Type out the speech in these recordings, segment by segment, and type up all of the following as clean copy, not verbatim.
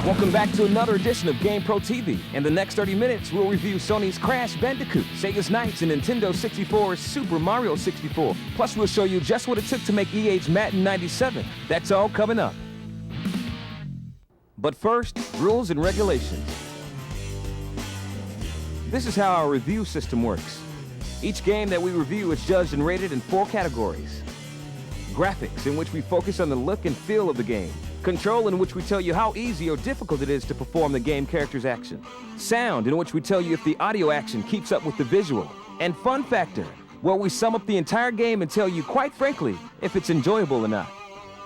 Welcome back to another edition of GamePro TV. In the next 30 minutes, we'll review Sony's Crash Bandicoot, Sega's Knights, and Nintendo 64's Super Mario 64. Plus, we'll show you just what it took to make EA's Madden 97. That's all coming up. But first, rules and regulations. This is how our review system works. Each game that we review is judged and rated in 4 categories. Graphics, in which we focus on the look and feel of the game. Control, in which we tell you how easy or difficult it is to perform the game character's action. Sound, in which we tell you if the audio action keeps up with the visual. And fun factor, where we sum up the entire game and tell you, quite frankly, if it's enjoyable or not.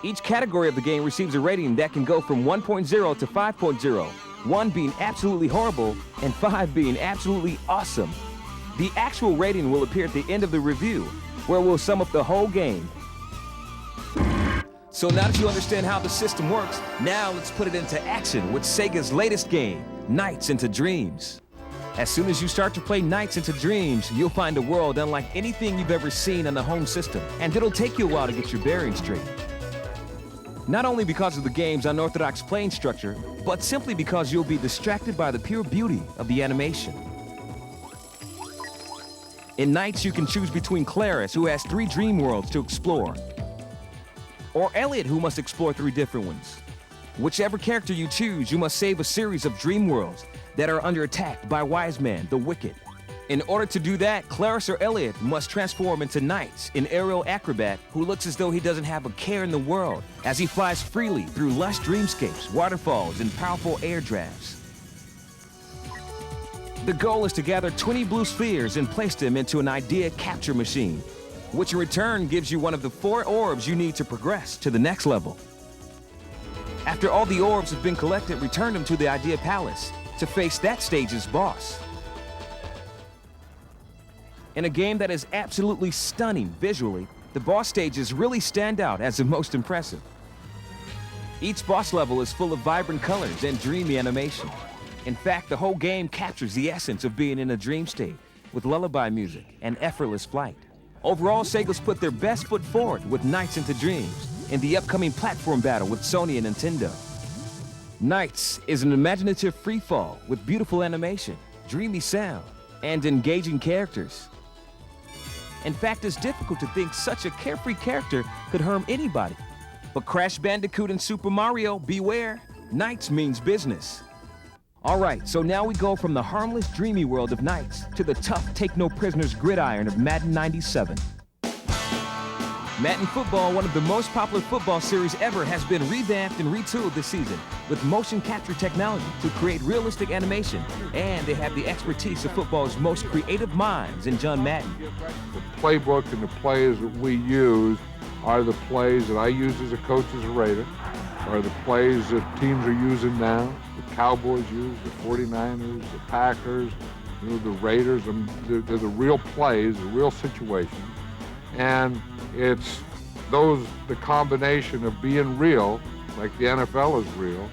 Each category of the game receives a rating that can go from 1.0 to 5.0, 1 being absolutely horrible and 5 being absolutely awesome. The actual rating will appear at the end of the review, where we'll sum up the whole game. So now that you understand how the system works, now let's put it into action with Sega's latest game, Nights into Dreams. As soon as you start to play Nights into Dreams, you'll find a world unlike anything you've ever seen on the home system, and it'll take you a while to get your bearings straight. Not only because of the game's unorthodox playing structure, but simply because you'll be distracted by the pure beauty of the animation. In Nights, you can choose between Claris, who has 3 dream worlds to explore, or Elliot, who must explore 3 different ones. Whichever character you choose, you must save a series of dream worlds that are under attack by Wise Man, the Wicked. In order to do that, Claris or Elliot must transform into Knights, an aerial acrobat who looks as though he doesn't have a care in the world as he flies freely through lush dreamscapes, waterfalls, and powerful air drafts. The goal is to gather 20 blue spheres and place them into an idea capture machine, which in return gives you one of the 4 orbs you need to progress to the next level. After all the orbs have been collected, return them to the Idea Palace to face that stage's boss. In a game that is absolutely stunning visually, the boss stages really stand out as the most impressive. Each boss level is full of vibrant colors and dreamy animation. In fact, the whole game captures the essence of being in a dream state with lullaby music and effortless flight. Overall, Sega's put their best foot forward with Nights into Dreams in the upcoming platform battle with Sony and Nintendo. Nights is an imaginative freefall with beautiful animation, dreamy sound, and engaging characters. In fact, it's difficult to think such a carefree character could harm anybody. But Crash Bandicoot and Super Mario, beware, Nights means business. All right, so now we go from the harmless, dreamy world of Nights to the tough, take-no-prisoners gridiron of Madden 97. Madden Football, one of the most popular football series ever, has been revamped and retooled this season with motion capture technology to create realistic animation, and they have the expertise of football's most creative minds in John Madden. The playbook and the plays that we use are the plays that I used as a coach as a Raider, are the plays that teams are using now. The Cowboys use, the 49ers, the Packers, the Raiders. They're the real plays, the real situations. And it's the combination of being real, like the NFL is real,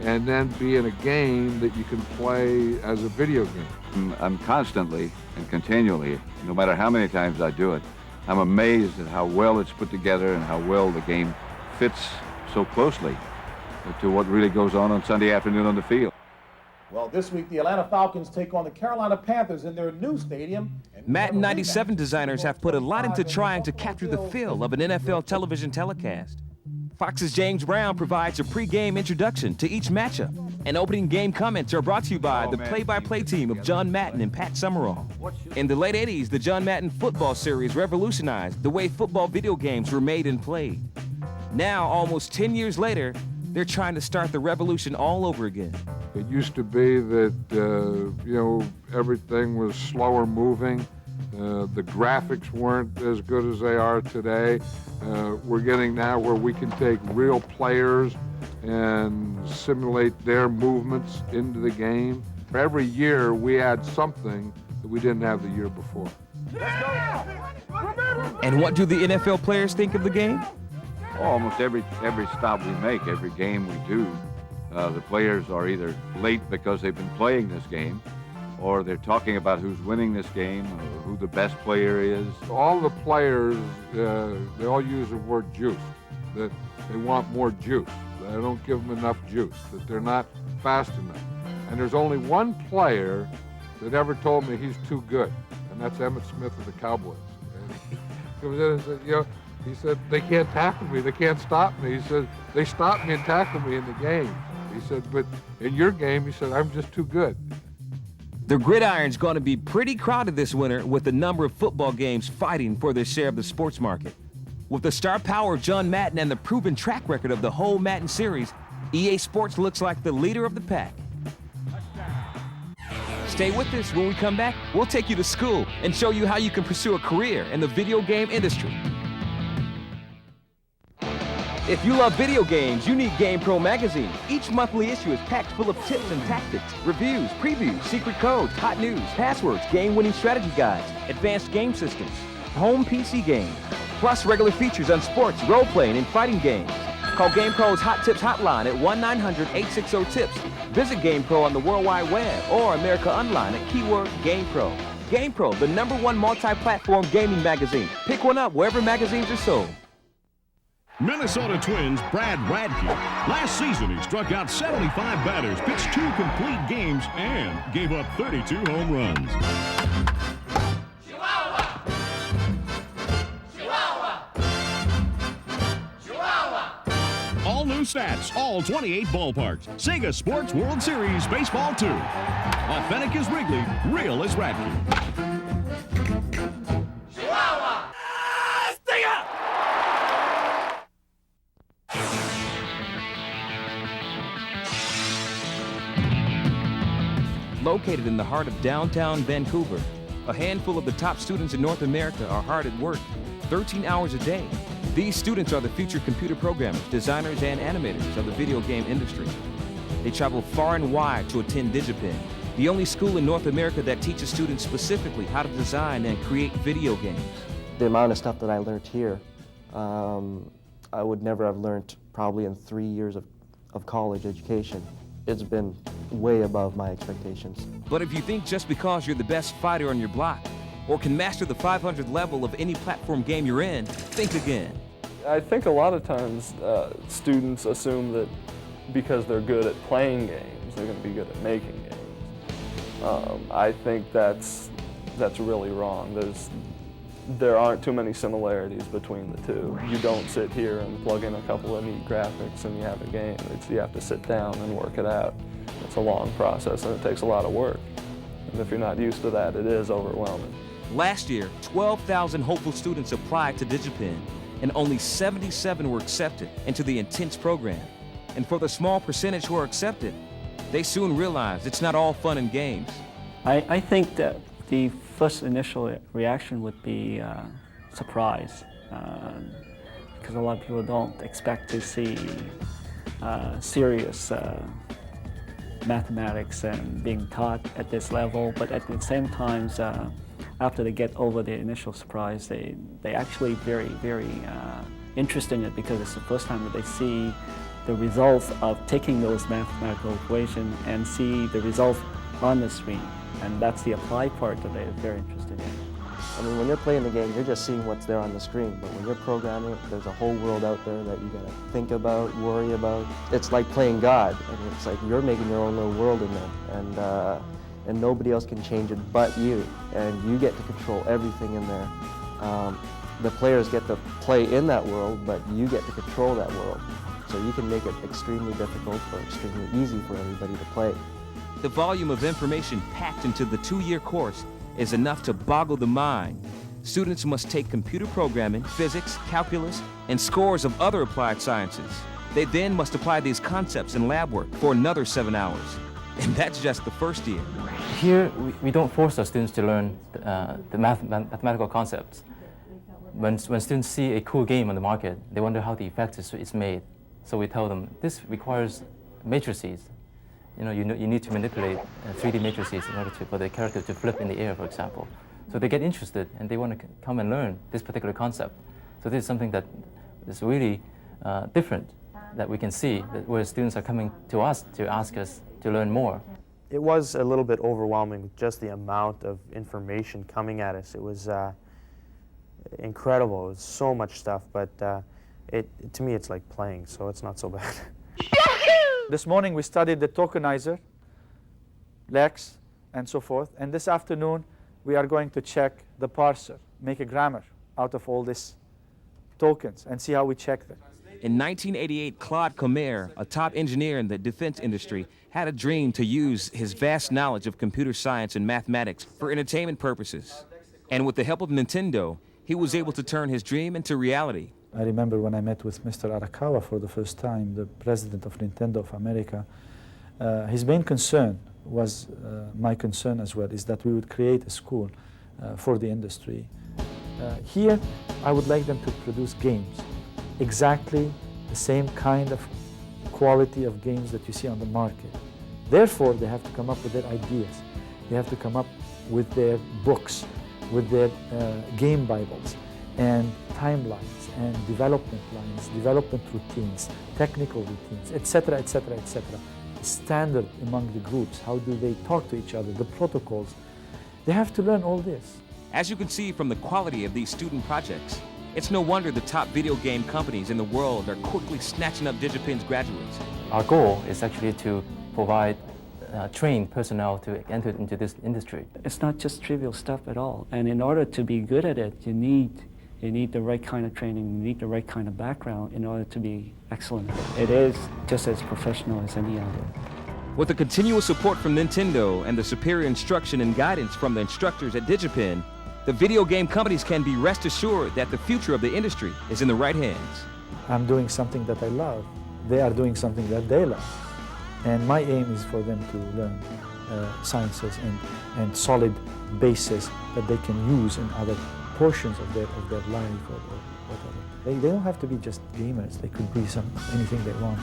and then being a game that you can play as a video game. I'm constantly and continually, no matter how many times I do it, I'm amazed at how well it's put together and how well the game fits so closely to what really goes on Sunday afternoon on the field. Well, this week the Atlanta Falcons take on the Carolina Panthers in their new stadium. Madden 97 designers have put a lot into trying to capture the feel of an NFL television telecast. Fox's James Brown provides a pre-game introduction to each matchup, and opening game comments are brought to you by the play-by-play team of John Madden and Pat Summerall. In the late 80s, the John Madden Football series revolutionized the way football video games were made and played. Now, almost 10 years later, they're trying to start the revolution all over again. It used to be that, everything was slower moving. The graphics weren't as good as they are today. We're getting now where we can take real players and simulate their movements into the game. Every year we add something that we didn't have the year before. And what do the NFL players think of the game? Almost every stop we make, every game we do, The players are either late because they've been playing this game, or they're talking about who's winning this game, or who the best player is. All the players, they all use the word juice, that they want more juice. They don't give them enough juice, that they're not fast enough. And there's only one player that ever told me he's too good, and that's Emmitt Smith of the Cowboys. And he comes in and said, you know, he said, they can't tackle me, they can't stop me. He said, they stop me and tackle me in the game. He said, but in your game, he said, I'm just too good. The gridiron's going to be pretty crowded this winter with a number of football games fighting for their share of the sports market. With the star power of John Madden and the proven track record of the whole Madden series, EA Sports looks like the leader of the pack. Stay with us. When we come back, we'll take you to school and show you how you can pursue a career in the video game industry. If you love video games, you need GamePro Magazine. Each monthly issue is packed full of tips and tactics, reviews, previews, secret codes, hot news, passwords, game-winning strategy guides, advanced game systems, home PC games, plus regular features on sports, role-playing, and fighting games. Call GamePro's Hot Tips hotline at 1-900-860-TIPS. Visit GamePro on the World Wide Web or America Online at keyword GamePro. GamePro, the #1 multi-platform gaming magazine. Pick one up wherever magazines are sold. Minnesota Twins Brad Radke. Last season, he struck out 75 batters, pitched 2 complete games, and gave up 32 home runs. Chihuahua! Chihuahua! Chihuahua! All new stats, all 28 ballparks. Sega Sports World Series Baseball 2. Authentic as Wrigley, real as Radke. Chihuahua! Stinger! Located in the heart of downtown Vancouver, a handful of the top students in North America are hard at work, 13 hours a day. These students are the future computer programmers, designers, and animators of the video game industry. They travel far and wide to attend Digipin, the only school in North America that teaches students specifically how to design and create video games. The amount of stuff that I learned here, I would never have learned probably in 3 years of college education. It's been way above my expectations. But if you think just because you're the best fighter on your block, or can master the 500 level of any platform game you're in, think again. I think a lot of times students assume that because they're good at playing games, they're going to be good at making games. I think that's really wrong. There aren't too many similarities between the two. You don't sit here and plug in a couple of neat graphics and you have a game. You have to sit down and work it out. It's a long process and it takes a lot of work. And if you're not used to that, it is overwhelming. Last year, 12,000 hopeful students applied to Digipin, and only 77 were accepted into the intense program. And for the small percentage who are accepted, they soon realized it's not all fun and games. I think that the first initial reaction would be surprise, because a lot of people don't expect to see serious mathematics and being taught at this level, but at the same time, after they get over the initial surprise, they actually very interested in it because it's the first time that they see the results of taking those mathematical equations and see the results on the screen. And that's the applied part that they're very interested in. I mean, when you're playing the game, you're just seeing what's there on the screen. But when you're programming, there's a whole world out there that you gotta think about, worry about. It's like playing God. I mean, it's like you're making your own little world in there, and nobody else can change it but you. And you get to control everything in there. The players get to play in that world, but you get to control that world. So you can make it extremely difficult or extremely easy for everybody to play. The volume of information packed into the 2-year course is enough to boggle the mind. Students must take computer programming, physics, calculus, and scores of other applied sciences. They then must apply these concepts in lab work for another 7 hours. And that's just the first year. Here, we don't force our students to learn the mathematical concepts. When students see a cool game on the market, they wonder how the effect is made. So we tell them, this requires matrices. You need to manipulate 3D matrices in order for the character to flip in the air, for example. So they get interested and they want to come and learn this particular concept. So this is something that is really different that we can see, where students are coming to us to ask us to learn more. It was a little bit overwhelming, just the amount of information coming at us. It was incredible. It was so much stuff, but to me it's like playing, so it's not so bad. This morning we studied the tokenizer, Lex, and so forth, and this afternoon we are going to check the parser, make a grammar out of all these tokens and see how we check them. In 1988, Claude Khmer, a top engineer in the defense industry, had a dream to use his vast knowledge of computer science and mathematics for entertainment purposes. And with the help of Nintendo, he was able to turn his dream into reality. I remember when I met with Mr. Arakawa for the first time, the president of Nintendo of America, his main concern was, my concern as well, is that we would create a school for the industry. Here, I would like them to produce games, exactly the same kind of quality of games that you see on the market. Therefore, they have to come up with their ideas. They have to come up with their books, with their game bibles, and timelines, and development lines, development routines, technical routines, etc., etc., etc. Standard among the groups, how do they talk to each other, the protocols. They have to learn all this. As you can see from the quality of these student projects, it's no wonder the top video game companies in the world are quickly snatching up DigiPen's graduates. Our goal is actually to provide trained personnel to enter into this industry. It's not just trivial stuff at all, and in order to be good at it, you need the right kind of training, you need the right kind of background in order to be excellent. It is just as professional as any other. With the continuous support from Nintendo and the superior instruction and guidance from the instructors at DigiPen, the video game companies can be rest assured that the future of the industry is in the right hands. I'm doing something that I love. They are doing something that they love. And my aim is for them to learn sciences and solid bases that they can use in other portions of their life or whatever. They don't have to be just gamers. They could be anything they want.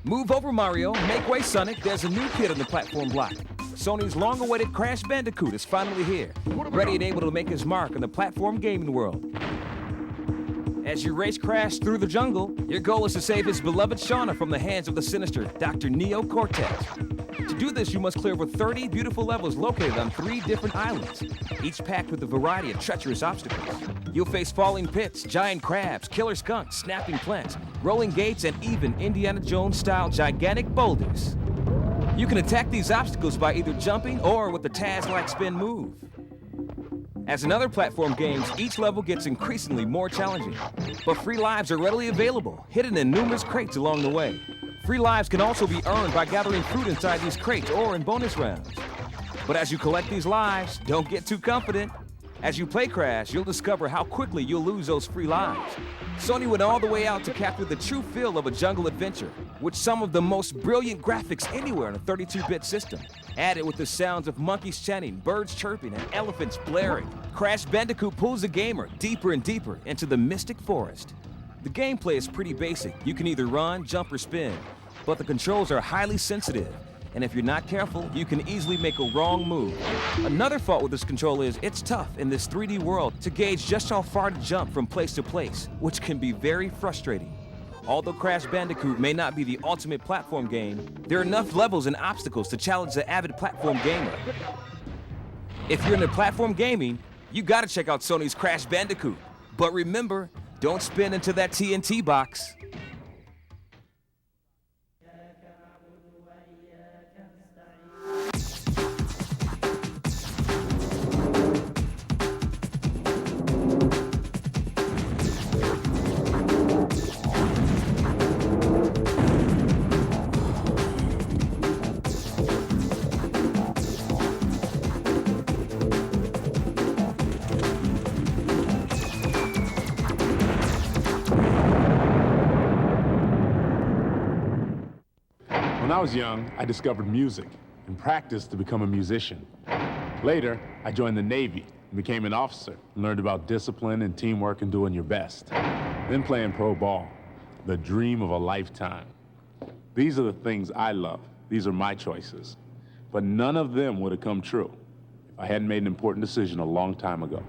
Move over, Mario. Make way, Sonic. There's a new kid on the platform block. Sony's long-awaited Crash Bandicoot is finally here, ready and able to make his mark in the platform gaming world. As you race Crash through the jungle, your goal is to save his beloved Shauna from the hands of the sinister Dr. Neo Cortex. To do this, you must clear over 30 beautiful levels located on 3 different islands, each packed with a variety of treacherous obstacles. You'll face falling pits, giant crabs, killer skunks, snapping plants, rolling gates, and even Indiana Jones-style gigantic boulders. You can attack these obstacles by either jumping or with the Taz-like spin move. As in other platform games, each level gets increasingly more challenging, but free lives are readily available, hidden in numerous crates along the way. Free lives can also be earned by gathering fruit inside these crates or in bonus rounds. But as you collect these lives, don't get too confident. As you play Crash, you'll discover how quickly you'll lose those free lives. Sony went all the way out to capture the true feel of a jungle adventure, with some of the most brilliant graphics anywhere on a 32-bit system. Added with the sounds of monkeys chanting, birds chirping, and elephants blaring, Crash Bandicoot pulls the gamer deeper and deeper into the mystic forest. The gameplay is pretty basic. You can either run, jump, or spin, but the controls are highly sensitive, and if you're not careful, you can easily make a wrong move. Another fault with this control is it's tough in this 3D world to gauge just how far to jump from place to place, which can be very frustrating. Although Crash Bandicoot may not be the ultimate platform game, there are enough levels and obstacles to challenge the avid platform gamer. If you're into platform gaming, you gotta check out Sony's Crash Bandicoot. But remember, don't spin into that TNT box. When I was young, I discovered music and practiced to become a musician. Later, I joined the Navy and became an officer and learned about discipline and teamwork and doing your best. Then playing pro ball, the dream of a lifetime. These are the things I love. These are my choices. But none of them would have come true if I hadn't made an important decision a long time ago.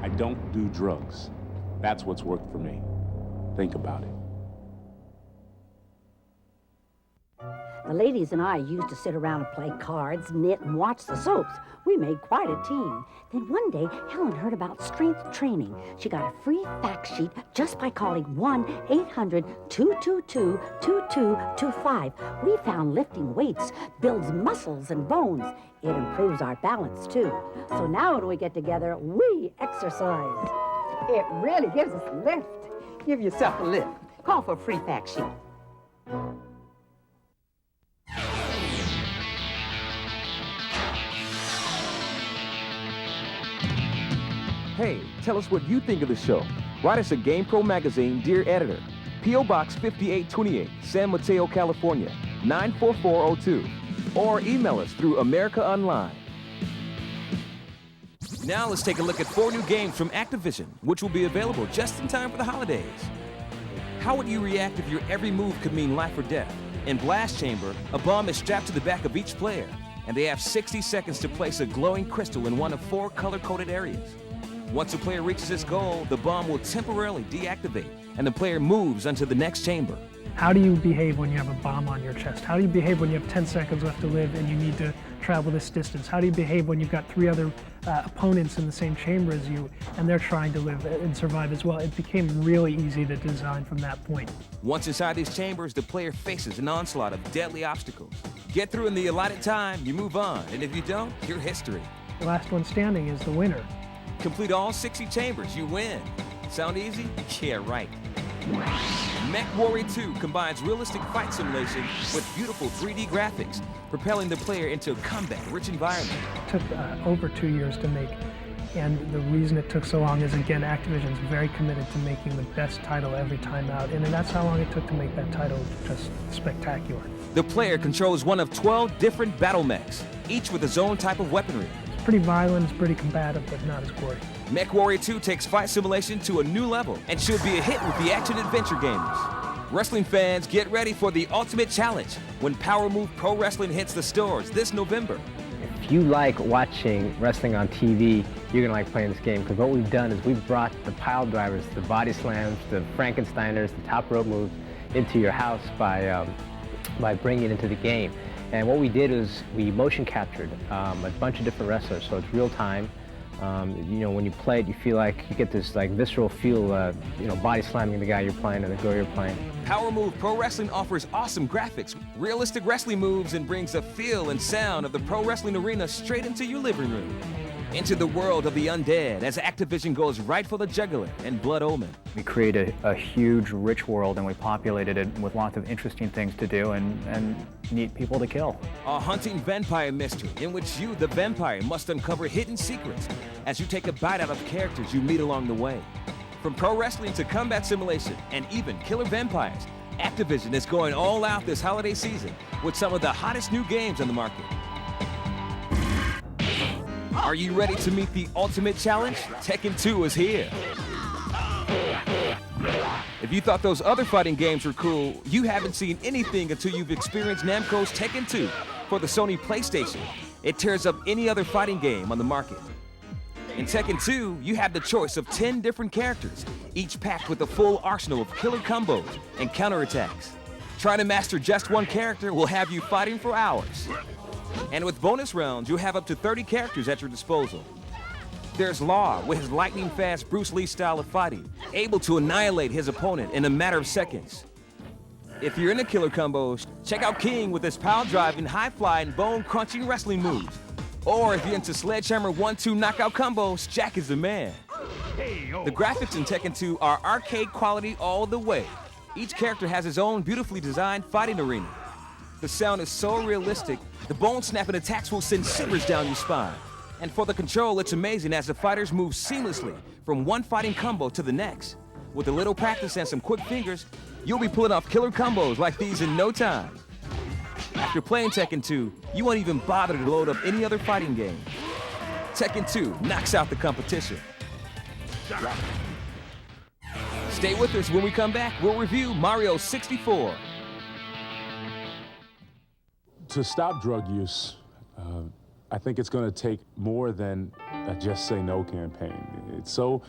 I don't do drugs. That's what's worked for me. Think about it. The ladies and I used to sit around and play cards, knit, and watch the soaps. We made quite a team. Then one day, Helen heard about strength training. She got a free fact sheet just by calling 1-800-222-2225. We found lifting weights builds muscles and bones. It improves our balance, too. So now when we get together, we exercise. It really gives us a lift. Give yourself a lift. Call for a free fact sheet. Hey, tell us what you think of the show. Write us at GamePro Magazine, Dear Editor, P.O. Box 5828, San Mateo, California, 94402. Or email us through America Online. Now let's take a look at 4 new games from Activision, which will be available just in time for the holidays. How would you react if your every move could mean life or death? In Blast Chamber, a bomb is strapped to the back of each player, and they have 60 seconds to place a glowing crystal in one of 4 color-coded areas. Once a player reaches its goal, the bomb will temporarily deactivate, and the player moves onto the next chamber. How do you behave when you have a bomb on your chest? How do you behave when you have 10 seconds left to live and you need to travel this distance? How do you behave when you've got 3 other opponents in the same chamber as you and they're trying to live and survive as well? It became really easy to design from that point. Once inside these chambers, the player faces an onslaught of deadly obstacles. Get through in the allotted time, you move on, and if you don't, you're history. The last one standing is the winner. Complete all 60 chambers, you win. Sound easy? Yeah, right. Mech Warrior 2 combines realistic fight simulation with beautiful 3D graphics, propelling the player into a combat-rich environment. It took over 2 years to make, and the reason it took so long is, again, Activision's very committed to making the best title every time out, and that's how long it took to make that title just spectacular. The player controls one of 12 different battle mechs, each with its own type of weaponry. It's pretty violent, it's pretty combative, but not as gory. Mech Warrior 2 takes fight simulation to a new level and should be a hit with the action-adventure gamers. Wrestling fans, get ready for the ultimate challenge when Power Move Pro Wrestling hits the stores this November. If you like watching wrestling on TV, you're going to like playing this game, because what we've done is we've brought the pile drivers, the body slams, the Frankensteiners, the top rope moves into your house by bringing it into the game. And what we did is we motion captured a bunch of different wrestlers, so it's real time. You know, when you play it, you feel like you get this like visceral feel, you know, body slamming the guy you're playing or the girl you're playing. Power Move Pro Wrestling offers awesome graphics, realistic wrestling moves, and brings the feel and sound of the pro wrestling arena straight into your living room. Into the world of the undead as Activision goes right for the jugular and Blood Omen. We created a huge, rich world, and we populated it with lots of interesting things to do and neat people to kill. A hunting vampire mystery in which you, the vampire, must uncover hidden secrets as you take a bite out of characters you meet along the way. From pro wrestling to combat simulation and even killer vampires, Activision is going all out this holiday season with some of the hottest new games on the market. Are you ready to meet the ultimate challenge? Tekken 2 is here. If you thought those other fighting games were cool, you haven't seen anything until you've experienced Namco's Tekken 2 for the Sony PlayStation. It tears up any other fighting game on the market. In Tekken 2, you have the choice of 10 different characters, each packed with a full arsenal of killer combos and counterattacks. Trying to master just one character will have you fighting for hours. And with bonus rounds, you'll have up to 30 characters at your disposal. There's Law with his lightning-fast Bruce Lee style of fighting, able to annihilate his opponent in a matter of seconds. If you're into killer combos, check out King with his power-driving, high-flying, bone-crunching wrestling moves. Or if you're into Sledgehammer 1-2 knockout combos, Jack is the man. The graphics in Tekken 2 are arcade quality all the way. Each character has his own beautifully designed fighting arena. The sound is so realistic, the bone-snapping attacks will send shivers down your spine. And for the control, it's amazing as the fighters move seamlessly from one fighting combo to the next. With a little practice and some quick fingers, you'll be pulling off killer combos like these in no time. After playing Tekken 2, you won't even bother to load up any other fighting game. Tekken 2 knocks out the competition. Stay with us. When we come back, we'll review Mario 64. To stop drug use, I think it's going to take more than a Just Say No campaign. It's so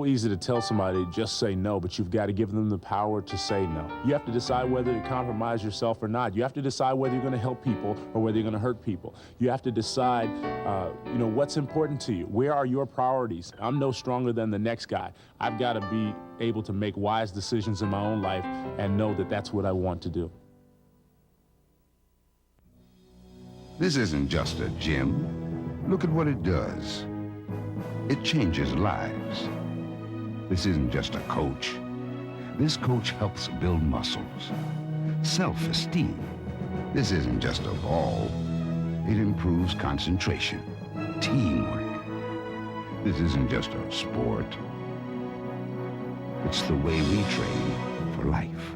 easy to tell somebody, just say no, but you've got to give them the power to say no. You have to decide whether to compromise yourself or not. You have to decide whether you're going to help people or whether you're going to hurt people. You have to decide, what's important to you. Where are your priorities? I'm no stronger than the next guy. I've got to be able to make wise decisions in my own life and know that that's what I want to do. This isn't just a gym. Look at what it does. It changes lives. This isn't just a coach. This coach helps build muscles, self-esteem. This isn't just a ball. It improves concentration, teamwork. This isn't just a sport. It's the way we train for life.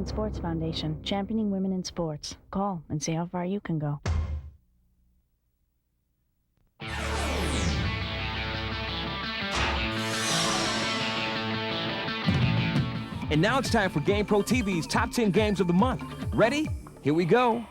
Sports Foundation, championing women in sports. Call and see how far you can go. And now it's time for GamePro TV's Top 10 Games of the Month. Ready? Here we go.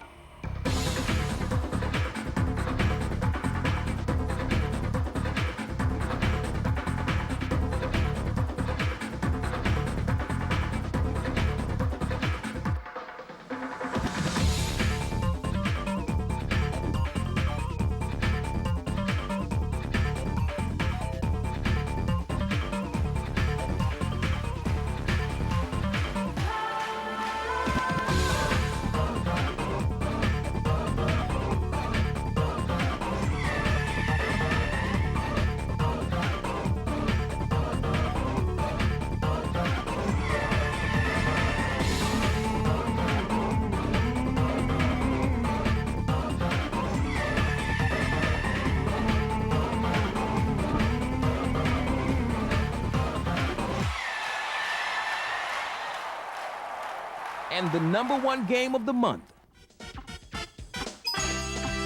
And the #1 game of the month.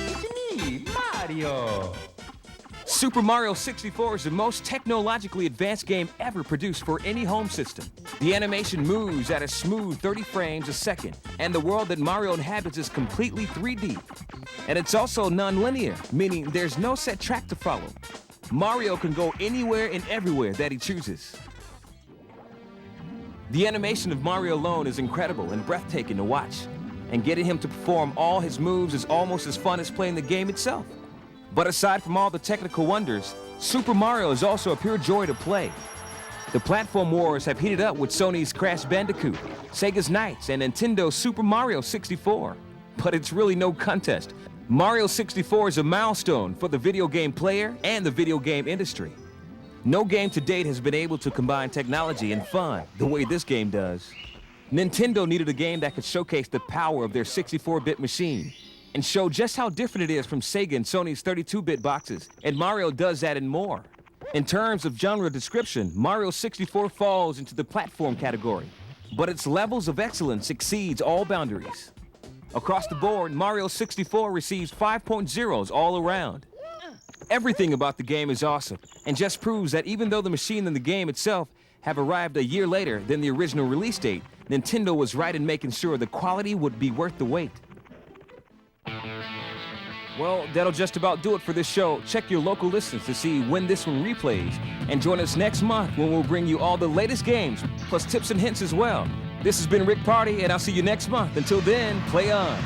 It's me, Mario. Super Mario 64 is the most technologically advanced game ever produced for any home system. The animation moves at a smooth 30 frames a second, and the world that Mario inhabits is completely 3D. And it's also non-linear, meaning there's no set track to follow. Mario can go anywhere and everywhere that he chooses. The animation of Mario alone is incredible and breathtaking to watch, and getting him to perform all his moves is almost as fun as playing the game itself. But aside from all the technical wonders, Super Mario is also a pure joy to play. The platform wars have heated up with Sony's Crash Bandicoot, Sega's Knights, and Nintendo's Super Mario 64. But it's really no contest. Mario 64 is a milestone for the video game player and the video game industry. No game to date has been able to combine technology and fun the way this game does. Nintendo needed a game that could showcase the power of their 64-bit machine and show just how different it is from Sega and Sony's 32-bit boxes, and Mario does that and more. In terms of genre description, Mario 64 falls into the platform category, but its levels of excellence exceeds all boundaries. Across the board, Mario 64 receives 5.0s all around. Everything about the game is awesome, and just proves that even though the machine and the game itself have arrived a year later than the original release date, Nintendo was right in making sure the quality would be worth the wait. Well, that'll just about do it for this show. Check your local listings to see when this one replays, and join us next month when we'll bring you all the latest games, plus tips and hints as well. This has been Rick Party, and I'll see you next month. Until then, play on.